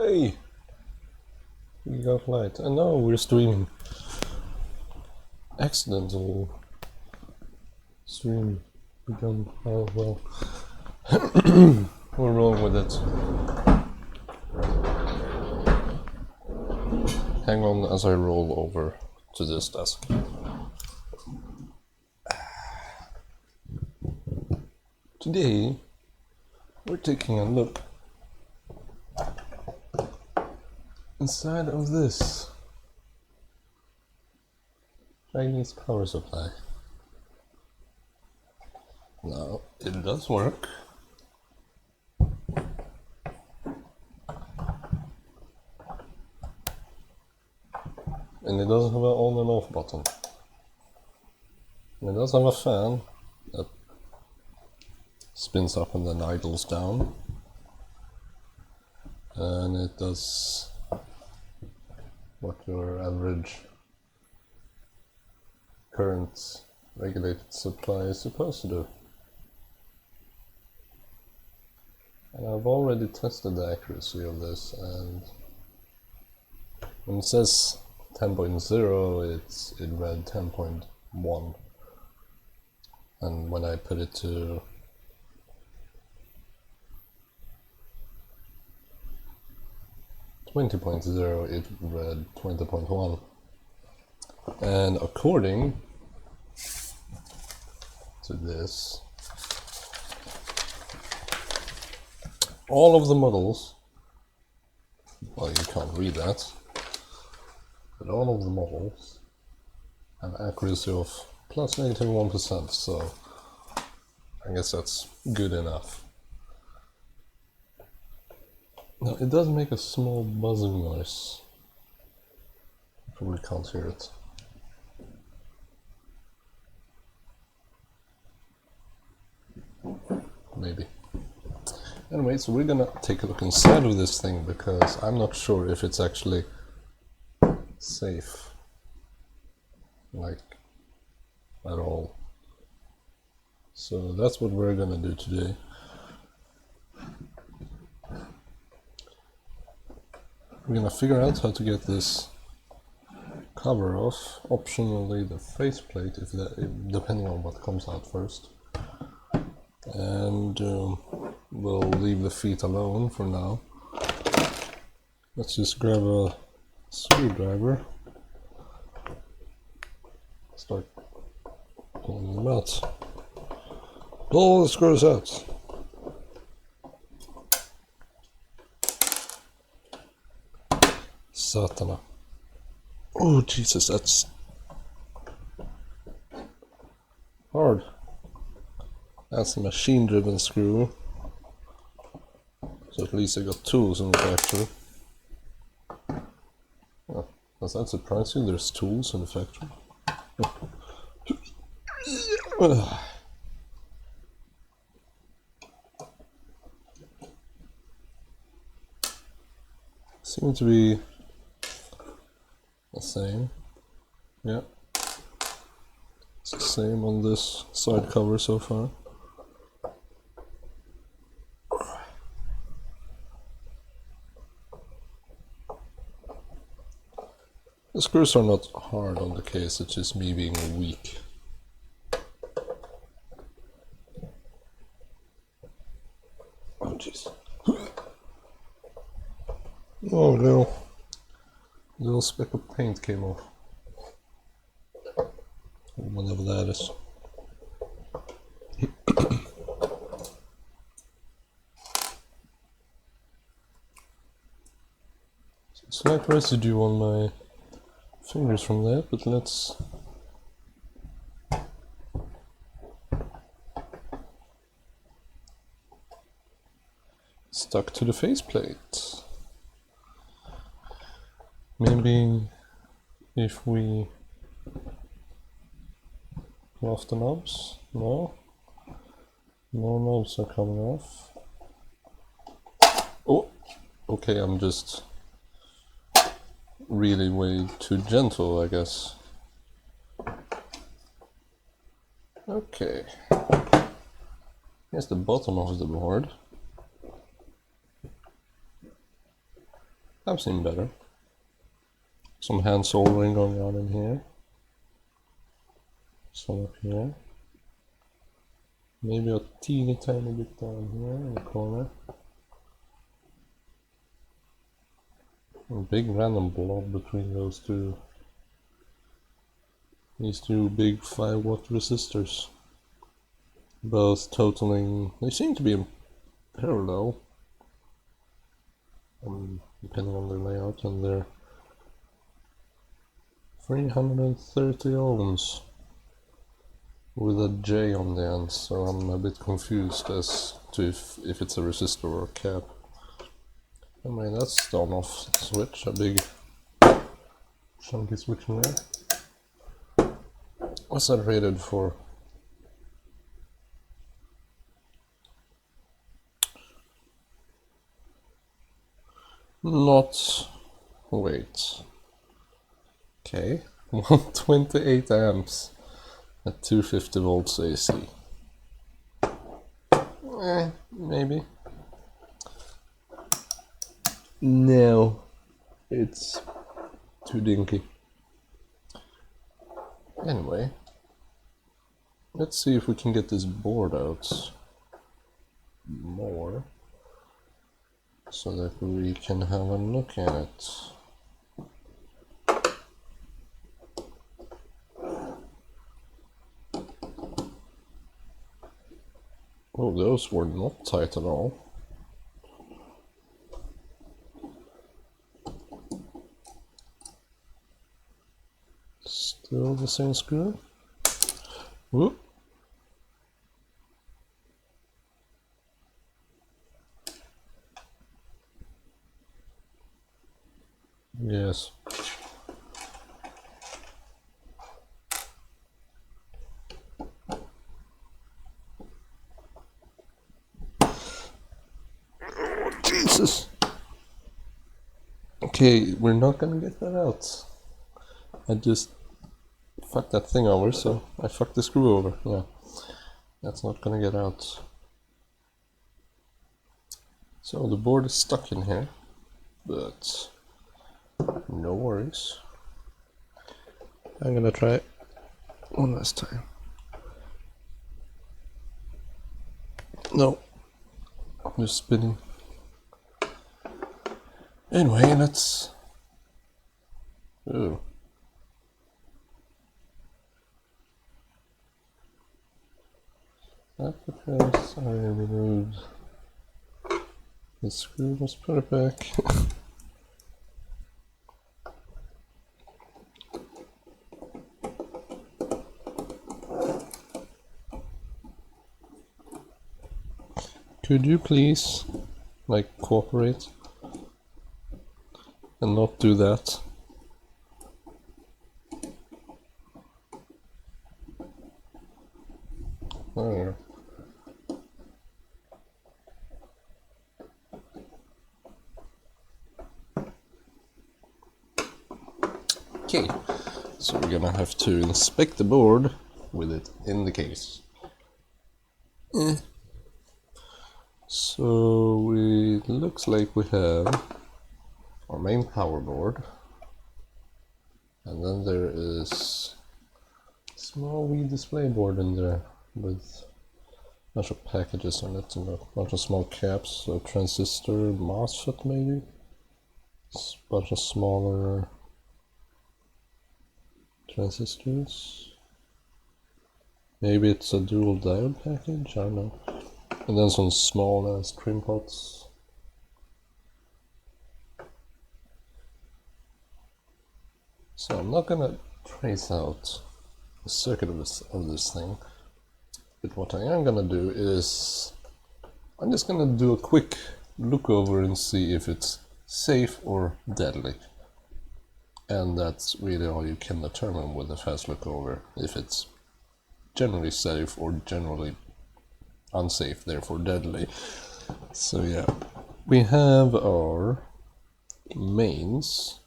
Hey, we got light, and now we're streaming. Accidental stream begun. Oh well, we're wrong with it. Hang on as I roll over to this desk. Today, we're taking a look inside of this Chinese power supply. Now, it does work. And it does have an on and off button. And it does have a fan that spins up and then idles down. And it does what your average current regulated supply is supposed to do. And I've already tested the accuracy of this, and when it says 10.0, it read 10.1, and when I put it to 20.0, it read 20.1. And according to this, all of the models, well, you can't read that, but all of the models have accuracy of plus negative 1%, so I guess that's good enough. Now, it does make a small buzzing noise. You probably can't hear it. Maybe. Anyway, so we're gonna take a look inside of this thing because I'm not sure if it's actually safe, like, at all. So that's what we're gonna do today. We're gonna figure out how to get this cover off, optionally the faceplate, depending on what comes out first. And we'll leave the feet alone for now. Let's just grab a screwdriver, start pulling them out. Pull the screws out. Satana. Oh Jesus, that's hard. That's a machine-driven screw, so at least I got tools in the factory. Oh, does that surprise you? There's tools in the factory. Seem to be the same. Yeah, it's the same on this side cover so far. The screws are not hard on the case, it's just me being weak. Oh jeez. Oh no. A little speck of paint came off. Whatever that is. Slight residue on my fingers from that, but let's stuck to the faceplate. Maybe if we pull off the knobs? No? No knobs are coming off. Oh! Okay, I'm just really way too gentle, I guess. Okay. Here's the bottom of the board. I've seen better. Some hand soldering going on in here. Some up here. Maybe a teeny tiny bit down here in the corner. A big random blob between those two. These two big 5-watt resistors. Both totaling, they seem to be in parallel. Depending on their layout, and they're 330 ohms with a J on the end, so I'm a bit confused as to if it's a resistor or a cap. Anyway, that's the on-off switch, a big chunky switch in there. What's that rated for? Not... wait. Okay, 128 amps at 250 volts AC. Maybe. No, it's too dinky. Anyway, let's see if we can get this board out more so that we can have a look at it. Oh, those were not tight at all. Still the same screw. Whoop. Yes. Oh, Jesus. Okay, we're not gonna get that out. I just fucked that thing over, so I fucked the screw over. Yeah, that's not gonna get out. So the board is stuck in here, but no worries. I'm gonna try it one last time. No, I'm just spinning. Anyway, let's... Ooh. That's because I removed the screw. Let's put it back. Could you please, like, cooperate and not do that? There. Okay, so we're gonna have to inspect the board with it in the case. So it looks like we have our main power board, and then there is a small wee display board in there with a bunch of packages on it and a bunch of small caps, a transistor, MOSFET maybe, a bunch of smaller transistors. Maybe it's a dual diode package, I don't know. And then some small ass trim pots. So I'm not gonna trace out the circuit of this thing, but what I am gonna do is I'm just gonna do a quick look over and see if it's safe or deadly. And that's really all you can determine with a fast look over, if it's generally safe or generally unsafe, therefore deadly. So yeah, we have our mains.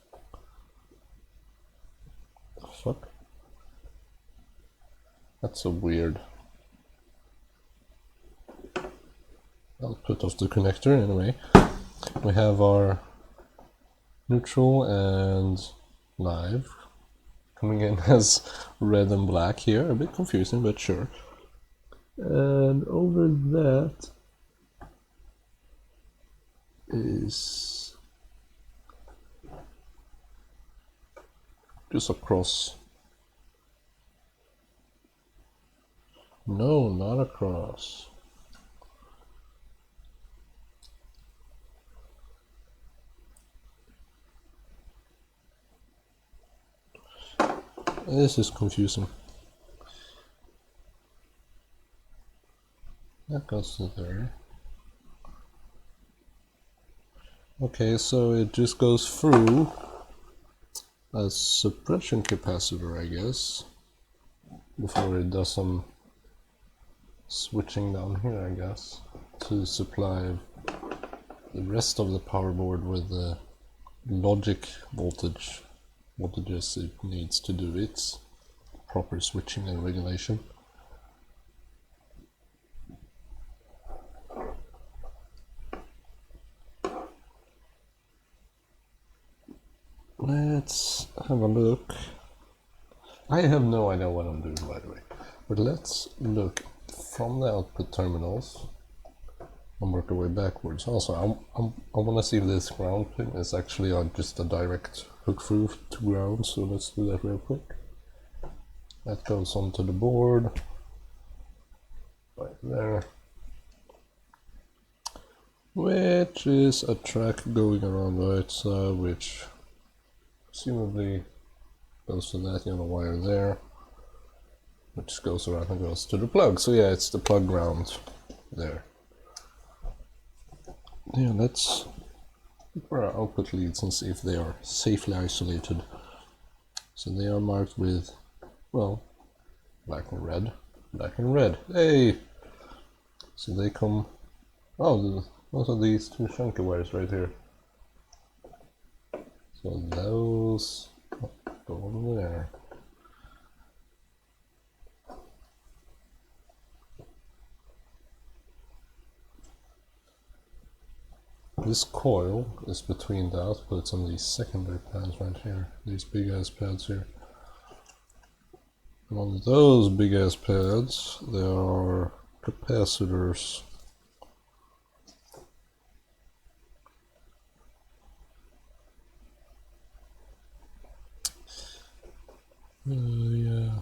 The fuck? That's so weird. I'll put off the connector anyway. We have our neutral and live, coming in as red and black here. A bit confusing, but sure. And over that is just across. No, not across. This is confusing. That goes to there. Okay, so it just goes through a suppression capacitor, I guess, before it does some switching down here, I guess, to supply the rest of the power board with the logic voltages it needs to do its proper switching and regulation. Let's have a look. I have no idea what I'm doing, by the way, but let's look from the output terminals and work our way backwards. Also, I want to see if this ground pin is actually just a direct hook through to ground, so let's do that real quick. That goes onto the board right there, which is a track going around the right side, which presumably goes to that yellow wire there, which goes around and goes to the plug. So yeah, it's the plug ground there. Yeah, let's look for our output leads and see if they are safely isolated. So they are marked with, well, black and red, black and red. Hey! So they come, oh, those are these two chunky wires right here. So those go over there. This coil is between the outputs and these secondary pads right here, these big ass pads here. And on those big ass pads there are capacitors. Yeah.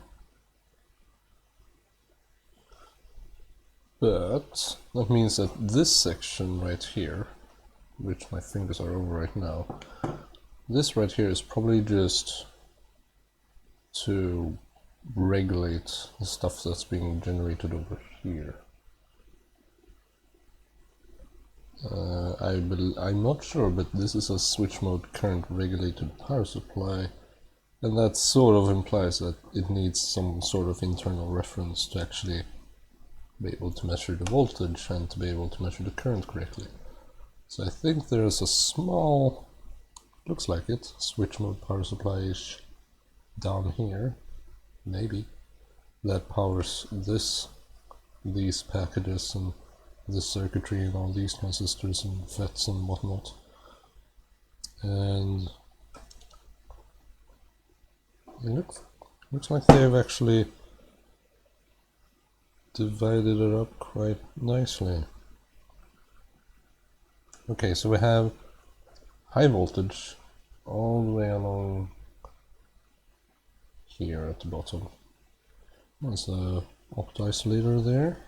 But that means that this section right here, which my fingers are over right now, this right here is probably just to regulate the stuff that's being generated over here. I'm not sure, but this is a switch mode current regulated power supply, and that sort of implies that it needs some sort of internal reference to actually be able to measure the voltage and to be able to measure the current correctly. So I think there's a small, looks like it, switch mode power supply-ish down here, maybe, that powers these packages and this circuitry and all these transistors and FETs and whatnot. And it looks like they've actually divided it up quite nicely. Okay, so we have high voltage all the way along here at the bottom. There's a opt isolator there.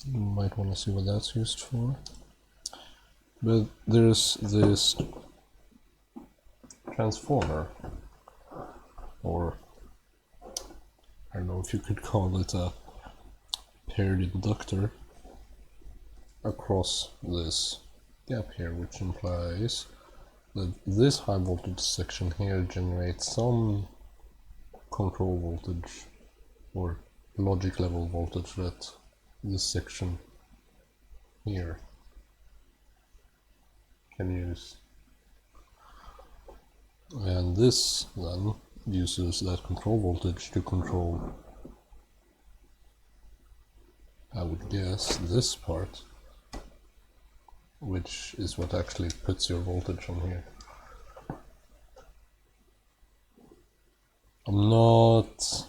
You might want to see what that's used for. But there's this transformer, or I don't know if you could call it a paired inductor, across this gap here, which implies that this high voltage section here generates some control voltage or logic level voltage that this section here can use. And this then uses that control voltage to control, I would guess, this part, which is what actually puts your voltage on here. I'm not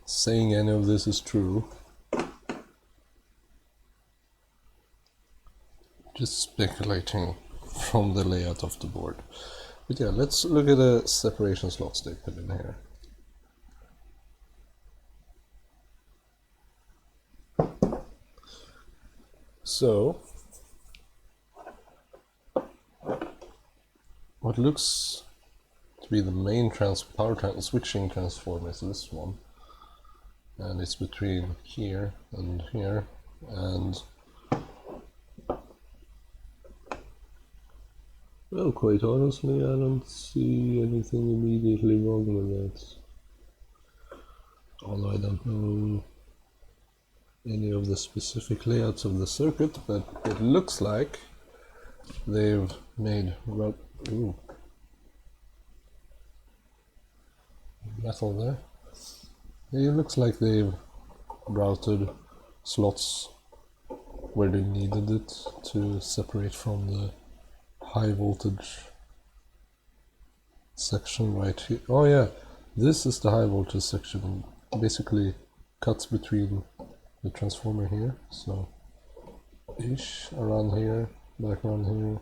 saying any of this is true, just speculating from the layout of the board. But yeah, let's look at the separation slots they put in here. So, what looks to be the main power switching transformer is this one, and it's between here, and well, quite honestly, I don't see anything immediately wrong with that. Although I don't know any of the specific layouts of the circuit, but it looks like they've made metal there. It looks like they've routed slots where they needed it to separate from the high voltage section right here. Oh yeah, this is the high voltage section. Basically cuts between the transformer here, so ish, around here, back around here,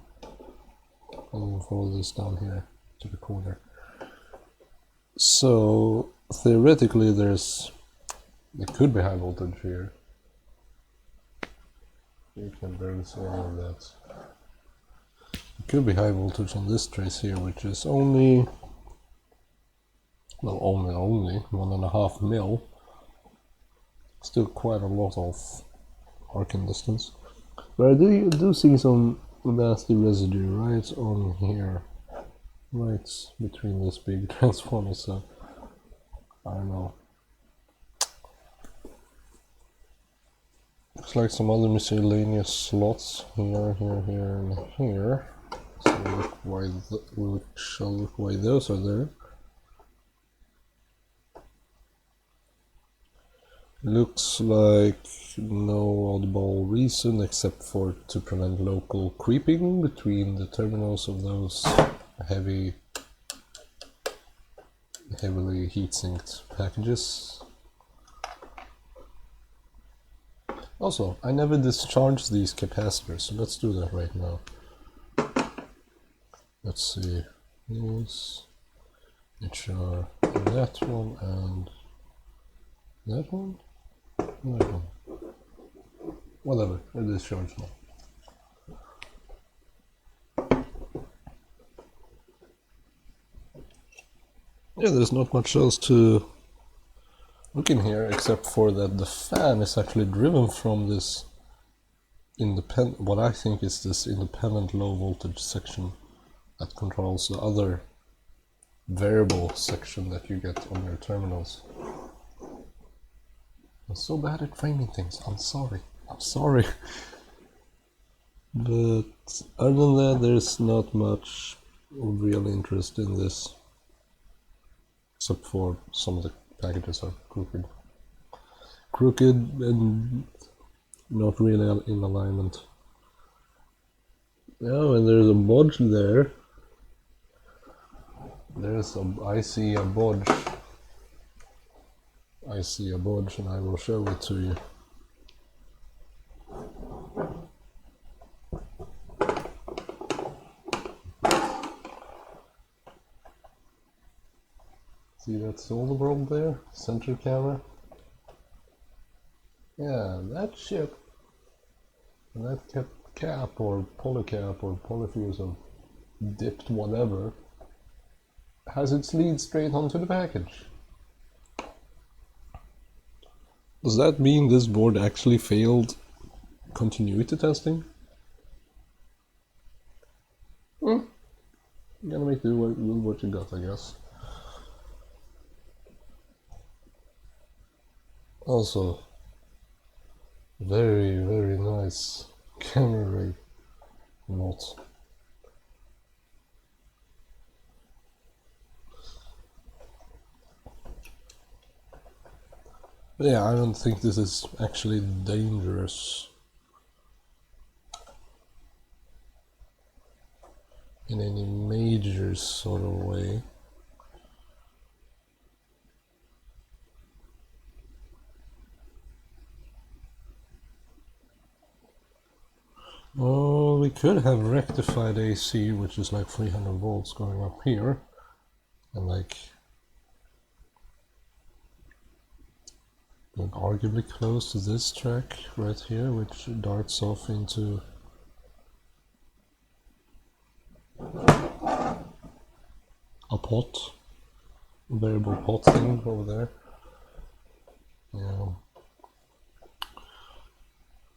and follow this down here to the corner. So theoretically it could be high voltage here. You can barely see all of that. It could be high voltage on this trace here, which is only 1.5 mil. Still quite a lot of arcing distance. But I do see some nasty residue right on here, right between this big transformer, so I don't know. Looks like some other miscellaneous slots here, and here. So we shall look why those are there. Looks like no oddball reason except for to prevent local creeping between the terminals of those heavily heat-sinked packages. Also, I never discharged these capacitors, so let's do that right now. Let's see, these, which are that one and that one. Whatever, it is charged now. Yeah, there's not much else to look in here except for that the fan is actually driven from this what I think is this independent low voltage section that controls the other variable section that you get on your terminals. I'm so bad at framing things. I'm sorry. But other than that, there's not much of real interest in this, except for some of the packages are crooked and not really in alignment. Oh, and there's a bodge there. I see a bodge. And I will show it to you. See that solar bulb there? Center camera? Yeah, that shit. And that cap or polycap or polyfuse or dipped whatever has its lead straight onto the package. Does that mean this board actually failed continuity testing? You gotta make do with what you got, I guess. Also, very, very nice camera rig not. But yeah, I don't think this is actually dangerous. in any major sort of way. Oh, we could have rectified AC, which is like 300 volts going up here, and like arguably close to this track right here, which darts off into a pot, a variable pot thing over there. Yeah.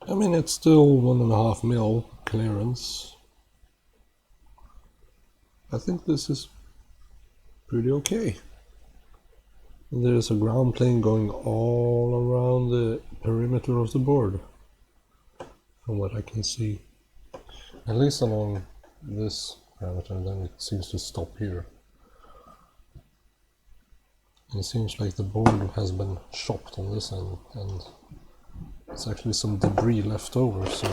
I mean, it's still 1.5 mil clearance. I think this is pretty okay. There's a ground plane going all around the perimeter of the board, from what I can see. At least along this parameter, then it seems to stop here. It seems like the board has been chopped on this end, and there's actually some debris left over, so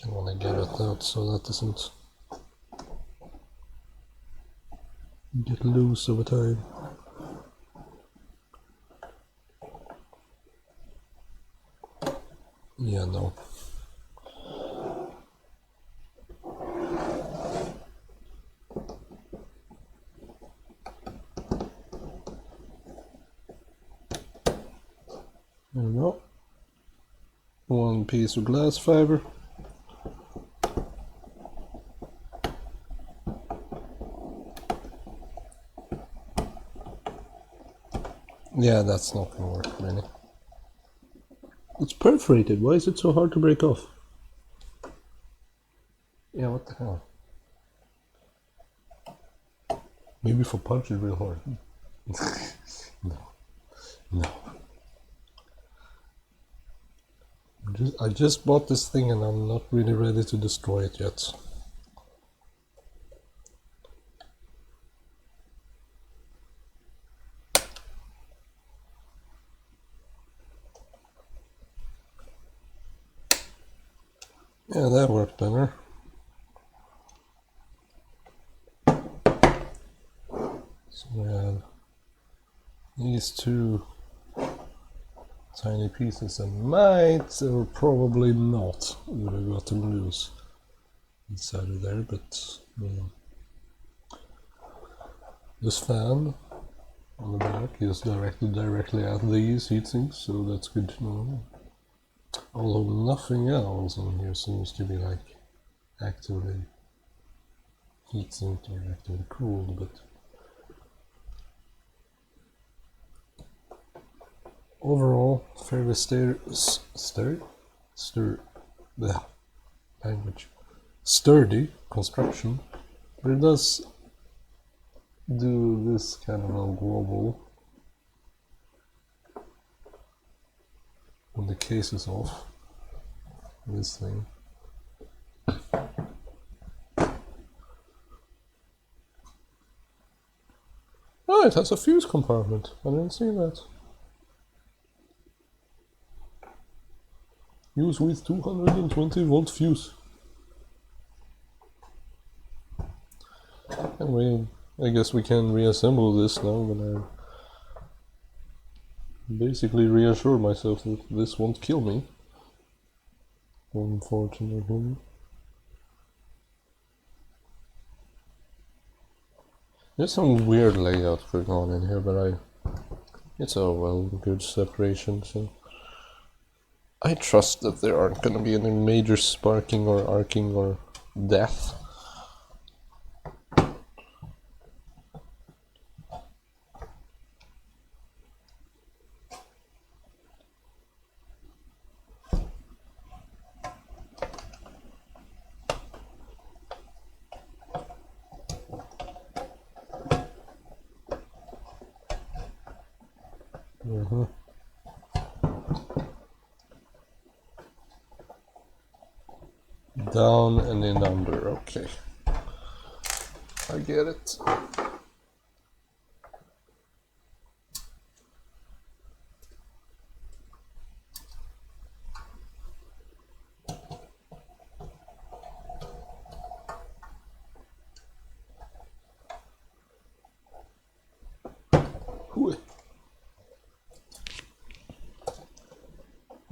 I want to get it out so that doesn't get loose over time. Yeah, no. There we go. One piece of glass fiber. Yeah, that's not gonna work, really. It's perforated. Why is it so hard to break off? Yeah, what the hell? Maybe if I punch it real hard. No. No. I just bought this thing and I'm not really ready to destroy it yet. Yeah, that worked better. So we have these two tiny pieces and might or probably not would have gotten loose inside of there, but this fan on the back is directed directly at these heatsinks, so that's good to know. Although nothing else in here seems to be like actively heatsinked or actively cooled, but overall fairly sturdy construction, but it does do this kind of a wobble when the case is off. This thing. Oh, it has a fuse compartment. I didn't see that. Use with 220 volt fuse. Anyway, I guess we can reassemble this now, but I basically reassure myself that this won't kill me. Unfortunately. There's some weird layout going on in here, but it's a good separation, so I trust that there aren't going to be any major sparking or arcing or death. Down and in under, okay. I get it.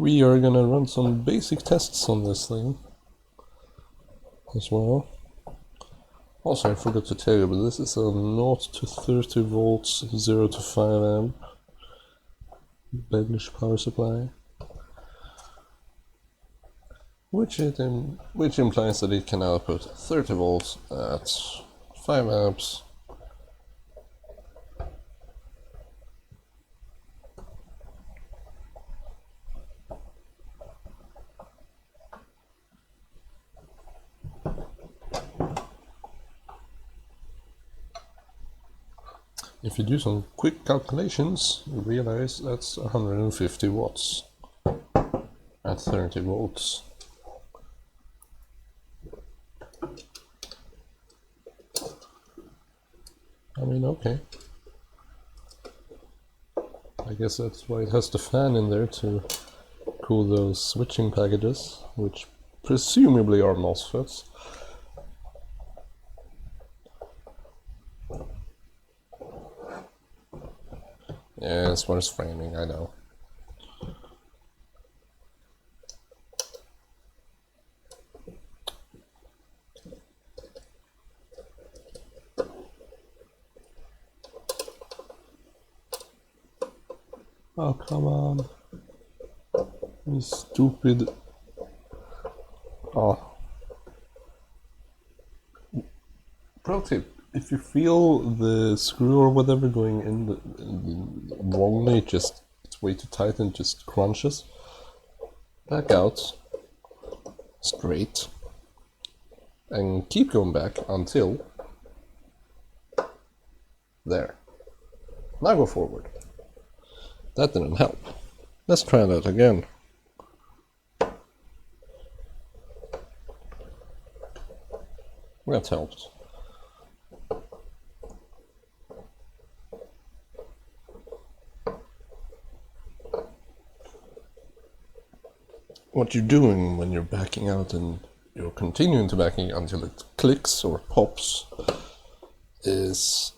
we are gonna run some basic tests on this thing as well. Also, I forgot to tell you, but this is a 0 to 30 volts, 0 to 5 amp Beglish power supply, which implies that it can output 30 volts at 5 amps. If you do some quick calculations, you realize that's 150 watts at 30 volts. I mean, okay. I guess that's why it has the fan in there to cool those switching packages, which presumably are MOSFETs. Yeah, as far as framing, I know. Oh, come on. You stupid... Oh. Pro tip. If you feel the screw or whatever going in wrongly, it's way too tight and just crunches, back out, straight, and keep going back until there. Now go forward. That didn't help. Let's try that again. That helped. What you're doing when you're backing out and you're continuing to backing until it clicks or pops is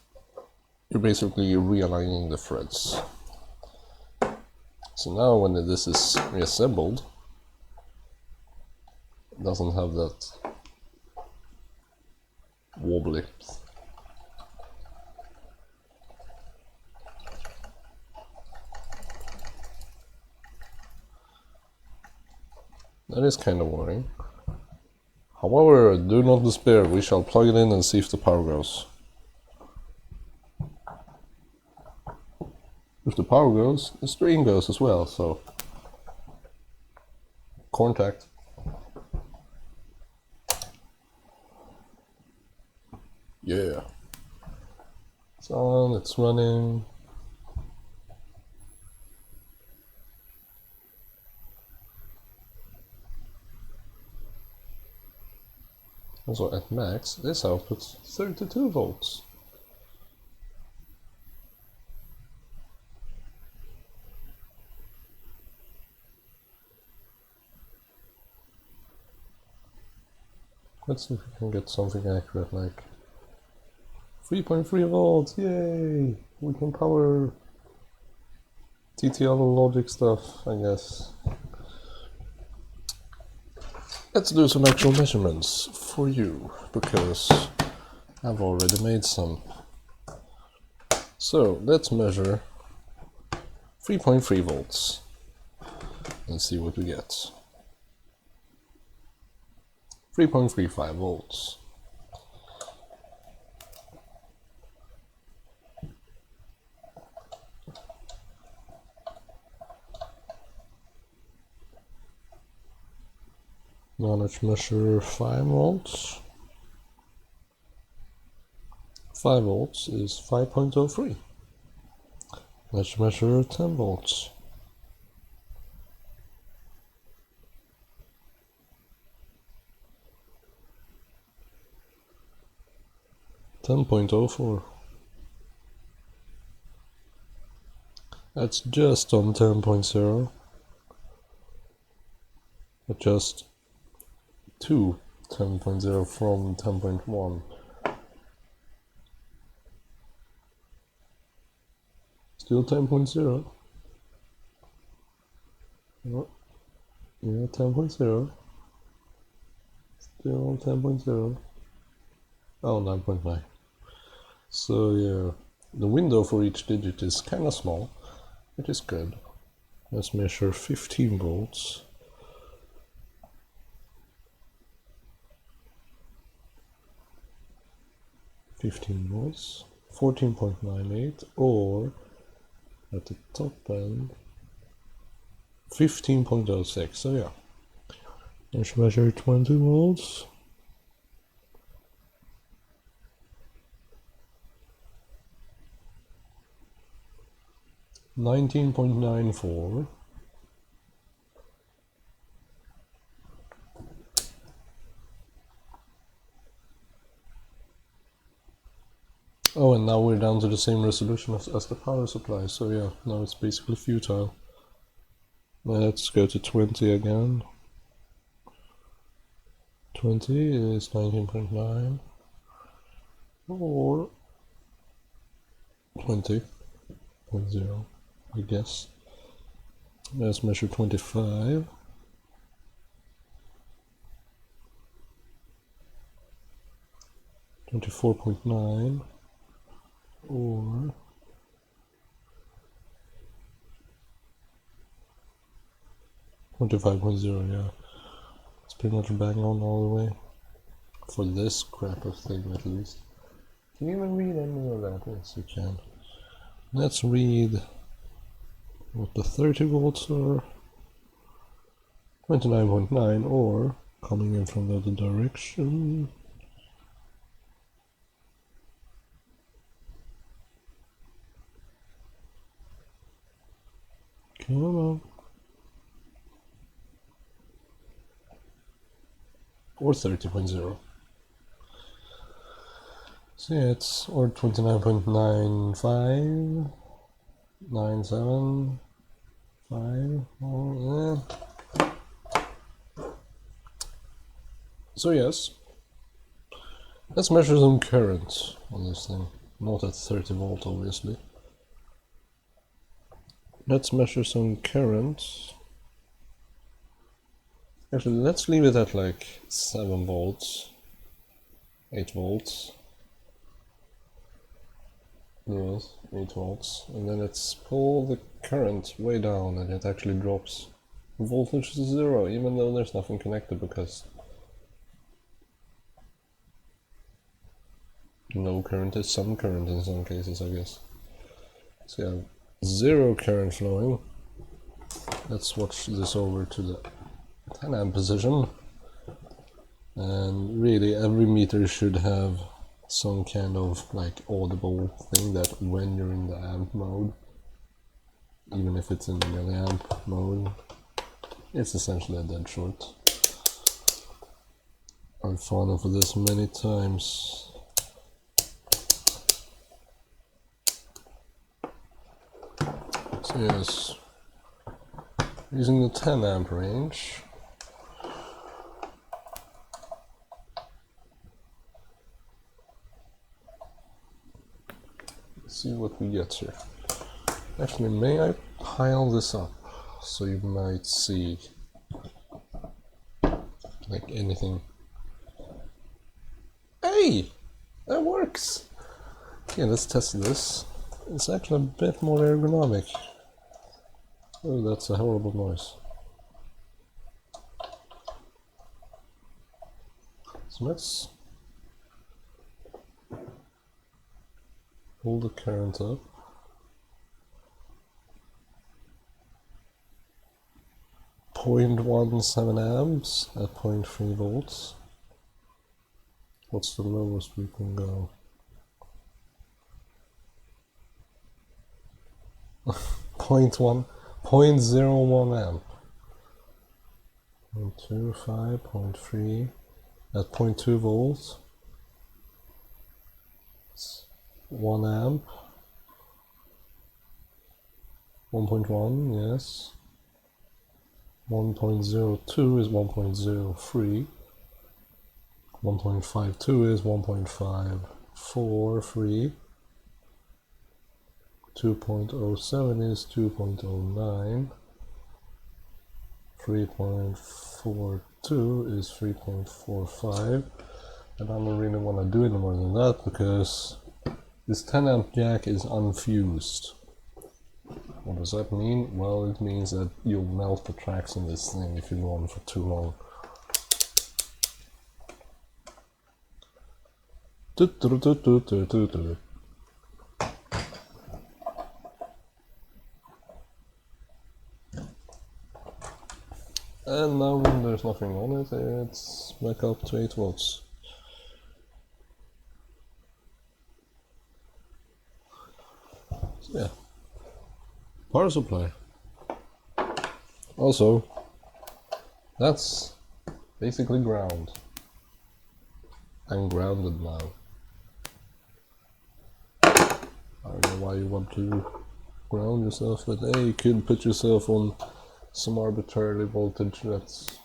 you're basically realigning the threads. So now when this is reassembled, it doesn't have that wobbly. That is kind of worrying. However, do not despair, we shall plug it in and see if the power goes. If the power goes, the stream goes as well, so... Contact. Yeah. It's on, it's running. Also at max, this outputs 32 volts. Let's see if we can get something accurate, like 3.3 volts, yay! We can power TTL logic stuff, I guess. Let's do some actual measurements for you, because I've already made some. So let's measure 3.3 volts and see what we get. 3.35 volts. Now let's measure 5 volts. 5 volts is 5.03. Let's measure 10 volts. 10.04. That's just on 10.0. But just to 10.0 from 10.1. Still 10.0. Oh. Yeah, 10.0. Still 10.0. Oh, 9.9. So yeah, the window for each digit is kind of small, which is good. Let's measure 15 volts. Volts, 14.98, or at the top end, 15.06. So yeah, let's measure 20 volts. 19.94. Oh, and now we're down to the same resolution as the power supply, so yeah, now it's basically futile. Let's go to 20 again. 20 is 19.9, or 20.0, I guess. Let's measure 25. 24.9, or 25.0, yeah. It's pretty much bang on all the way. For this crap of thing, at least. Can you even read any of that? Yes, you can. Let's read what the 30 volts are. 29.9, or coming in from the other direction. Come on. Or 30.0. So yeah, it's or 29.95, 975, or So yes, let's measure some current on this thing. Not at 30 volt, obviously. Let's measure some current. Actually, let's leave it at like 7 volts, 8 volts. Yes, 8 volts. And then let's pull the current way down and it actually drops. Voltage to 0, even though there's nothing connected, because no current is some current in some cases, I guess. So yeah, 0 current flowing. Let's switch this over to the 10 amp position. And really every meter should have some kind of like audible thing that when you're in the amp mode, even if it's in the milliamp mode, it's essentially a dead short. I've fallen for this many times. So yes, using the 10 amp range, let's see what we get here. Actually, may I pile this up so you might see like anything. Hey, that works. Okay, let's test this. It's actually a bit more ergonomic. Oh, that's a horrible noise. So let's pull the current up. 0.17 amps at 0.3 volts. What's the lowest we can go? 0.01 amp. 0.25, 0.3 at 0.2 volts. It's 1 amp. 1.1, yes. 1.02 is 1.03. 1.52 is 1.53. 2.07 is 2.09. 3.42 is 3.45, and I don't really want to do any more than that because this 10 amp jack is unfused. What does that mean? Well, it means that you'll melt the tracks in this thing if you go on for too long. And now when there's nothing on it, it's back up to 8 volts. So yeah, power supply. Also, that's basically ground. I'm grounded now. I don't know why you want to ground yourself, but hey, you could put yourself on some arbitrary voltage that's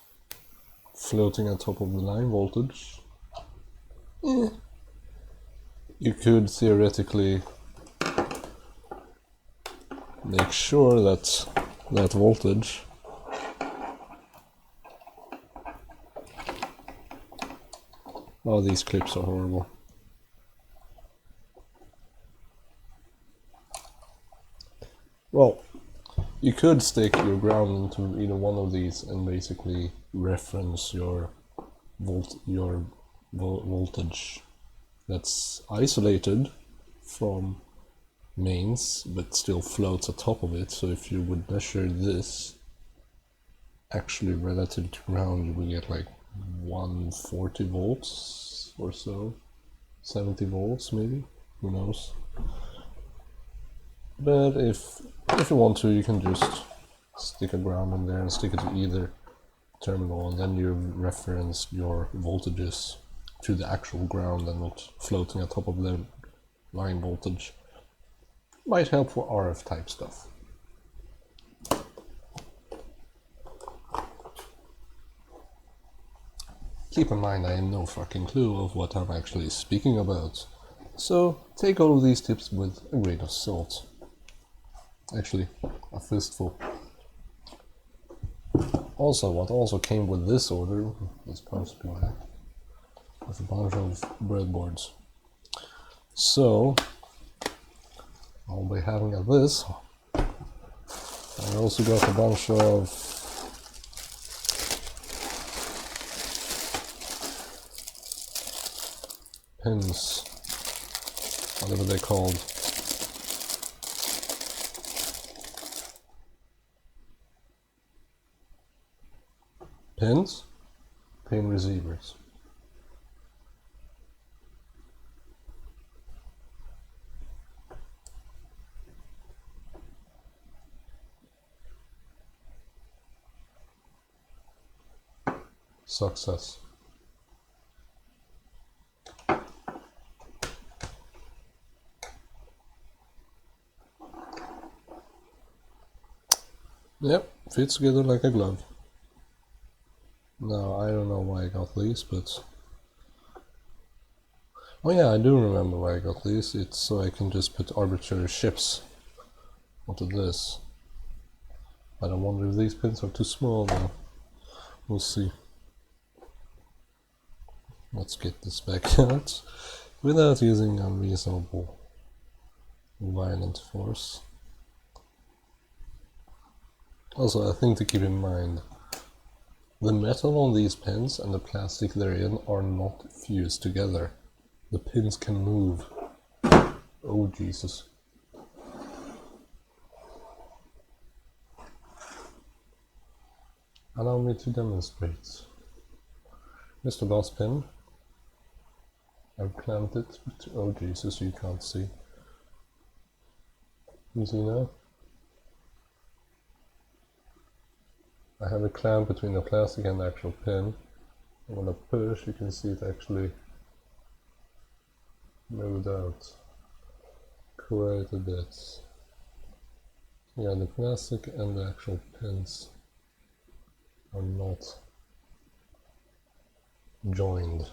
floating on top of the line voltage. You could theoretically make sure that that voltage oh, these clips are horrible. Well, you could stick your ground into either one of these and basically reference your voltage that's isolated from mains but still floats atop of it. So if you would measure this actually relative to ground, you would get like 140 volts or so, 70 volts maybe, who knows. But if you want to, you can just stick a ground in there and stick it to either terminal, and then you reference your voltages to the actual ground and not floating on top of the line voltage. Might help for RF type stuff. Keep in mind I have no fucking clue of what I'm actually speaking about, so take all of these tips with a grain of salt. Actually, a fistful. Also, what also came with this order, this power supply, with a bunch of breadboards. So, I'll be having a this. I also got a bunch of pins, whatever they're called. Pins? Pin receivers. Success. Yep, fits together like a glove. Now, I don't know why I got these, but... Oh yeah, I do remember why I got these. It's so I can just put arbitrary ships onto this. I don't wonder if these pins are too small now. We'll see. Let's get this back out without using unreasonable violent force. Also, a thing to keep in mind. The metal on these pins and the plastic they're in are not fused together. The pins can move. Oh Jesus. Allow me to demonstrate. Mr. Boss pin. I've clamped it to, oh Jesus, you can't see. You see now? I have a clamp between the plastic and the actual pin. And when I push, you can see it actually moved out quite a bit. Yeah, the plastic and the actual pins are not joined.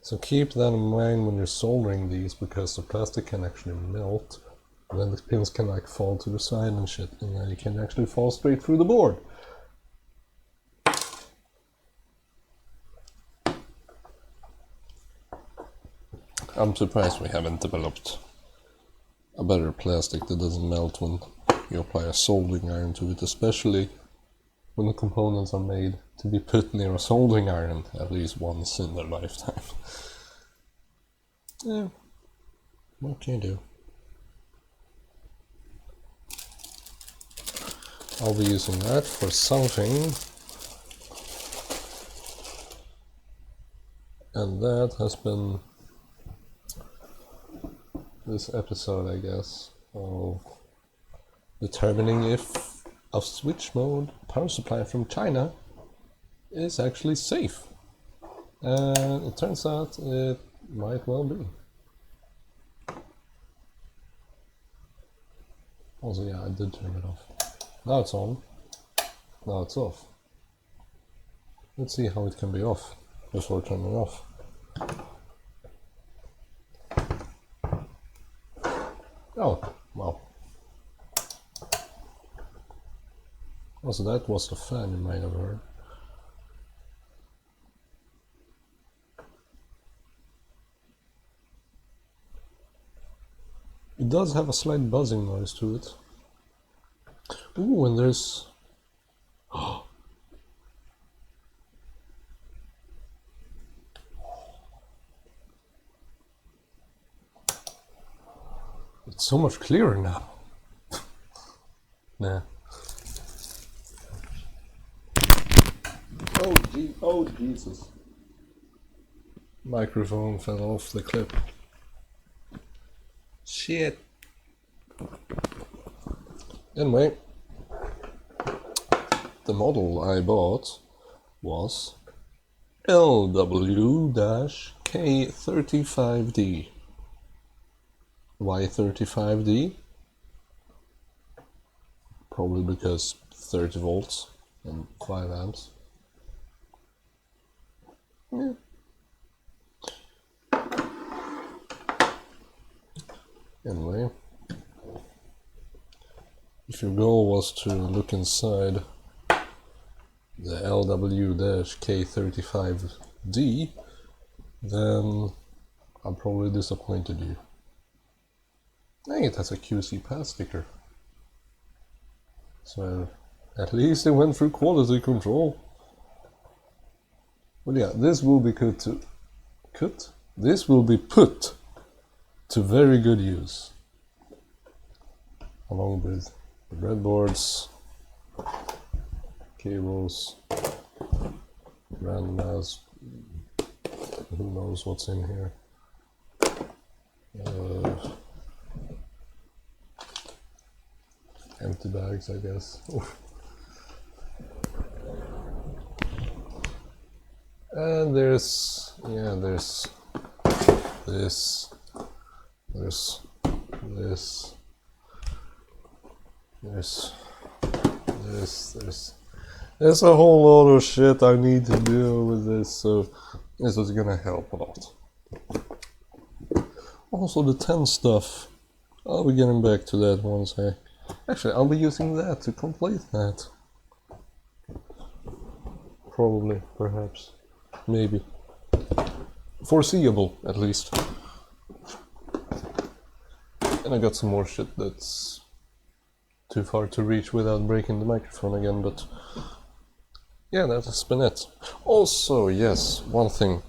So keep that in mind when you're soldering these, because the plastic can actually melt, and then the pins can like fall to the side and shit, and then you can actually fall straight through the board. I'm surprised we haven't developed a better plastic that doesn't melt when you apply a soldering iron to it, especially when the components are made to be put near a soldering iron at least once in their lifetime. Yeah, what can you do? I'll be using that for something, and that has been this episode, I guess, of determining if a switch mode power supply from China is actually safe. And it turns out it might well be. Also, yeah, I did turn it off. Now it's on. Now it's off. Let's see how it can be off before turning it off. Oh, well. Also, that was the fan you might have heard. It does have a slight buzzing noise to it. Ooh, and there's... It's so much clearer now. Nah. Oh Jesus. Microphone fell off the clip. Shit. Anyway, the model I bought was LW-K35D. Why 35D? Probably because 30 volts and 5 amps. Yeah. Anyway, if your goal was to look inside the LW-K35D, then I probably disappointed you. Hey, it has a QC pass sticker. So at least it went through quality control. Well, yeah, this will be put to very good use, along with the breadboards, cables, randomized, who knows what's in here. Empty bags, I guess. And there's this, there's a whole lot of shit I need to do with this, so this is gonna help a lot. Also the 10 stuff, I'll be getting back to that once actually I'll be using that to complete that. Probably, perhaps, maybe. Foreseeable, at least. And I got some more shit that's too far to reach without breaking the microphone again, but yeah, that has been it. Also, yes, one thing.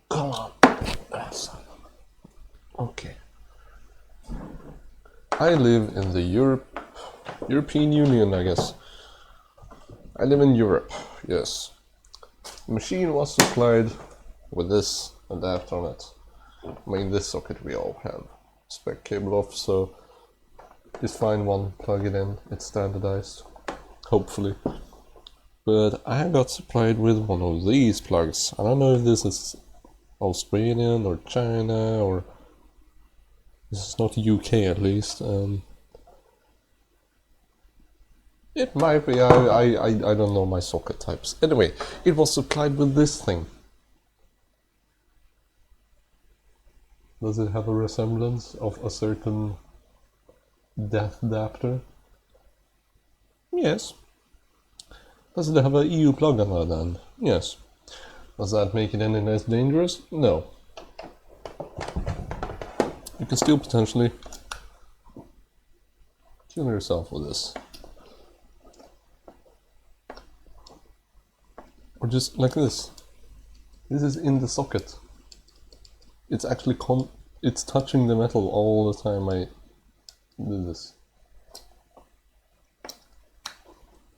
Come on. Okay. I live in the European Union, I guess. I live in Europe, yes. The machine was supplied with this adapter on it. I mean, this socket we all have spec cable off, so just find one, plug it in, it's standardized, hopefully. But I got supplied with one of these plugs. I don't know if this is Australian or China, or this is not UK at least. It might be, I don't know my socket types. Anyway, it was supplied with this thing. Does it have a resemblance of a certain depth adapter? Yes. Does it have a EU plug on that end? Yes. Does that make it any less dangerous? No. You can still potentially kill yourself with this. Or just like this. This is in the socket. It's actually it's touching the metal all the time I do this.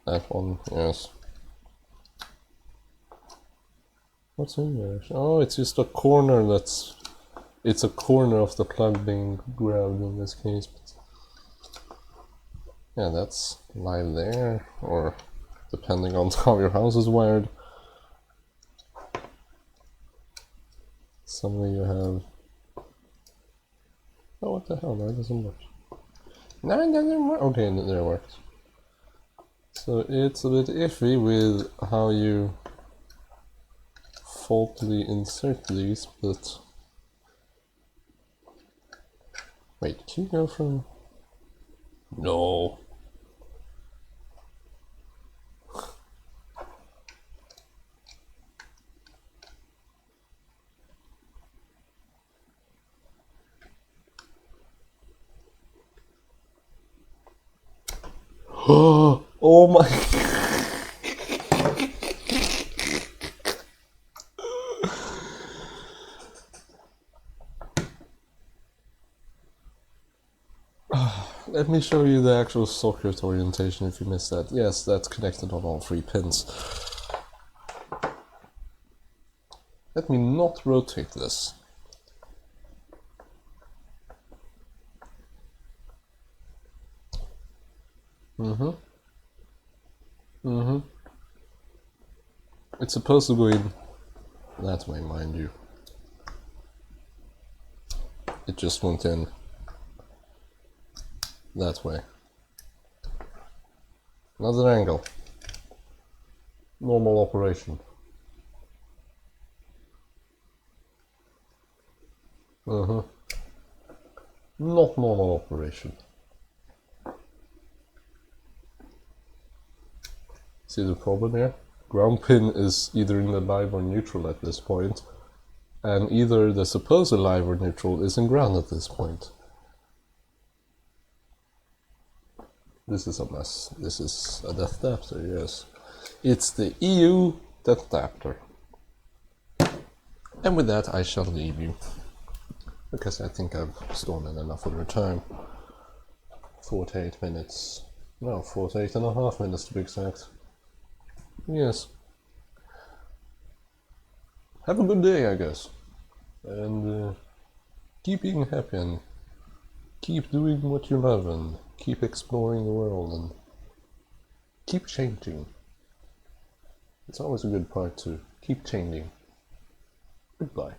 That one, yes. What's in there? Oh, it's just a corner that's... It's a corner of the plug being grabbed in this case. But yeah, that's live there, or depending on how your house is wired. Some of you have... Oh, what the hell? No, it doesn't work. No, it doesn't work. Okay, there it works. So it's a bit iffy with how you faultily insert these, but... Wait, can you go from... No! Oh my... Let me show you the actual socket orientation if you missed that. Yes, that's connected on all 3 pins. Let me not rotate this. It's supposed to go in that way, mind you. It just went in that way. Another angle. Normal operation. Not normal operation. See the problem here? Ground pin is either in the live or neutral at this point, and either the supposed live or neutral is in ground at this point. This is a mess. This is a death adapter, yes. It's the EU death adapter. And with that I shall leave you, because I think I've stolen enough of your time. 48 minutes. No, 48.5 minutes to be exact. Yes. Have a good day, I guess. And keep being happy and keep doing what you love and keep exploring the world and keep changing. It's always a good part to keep changing. Goodbye.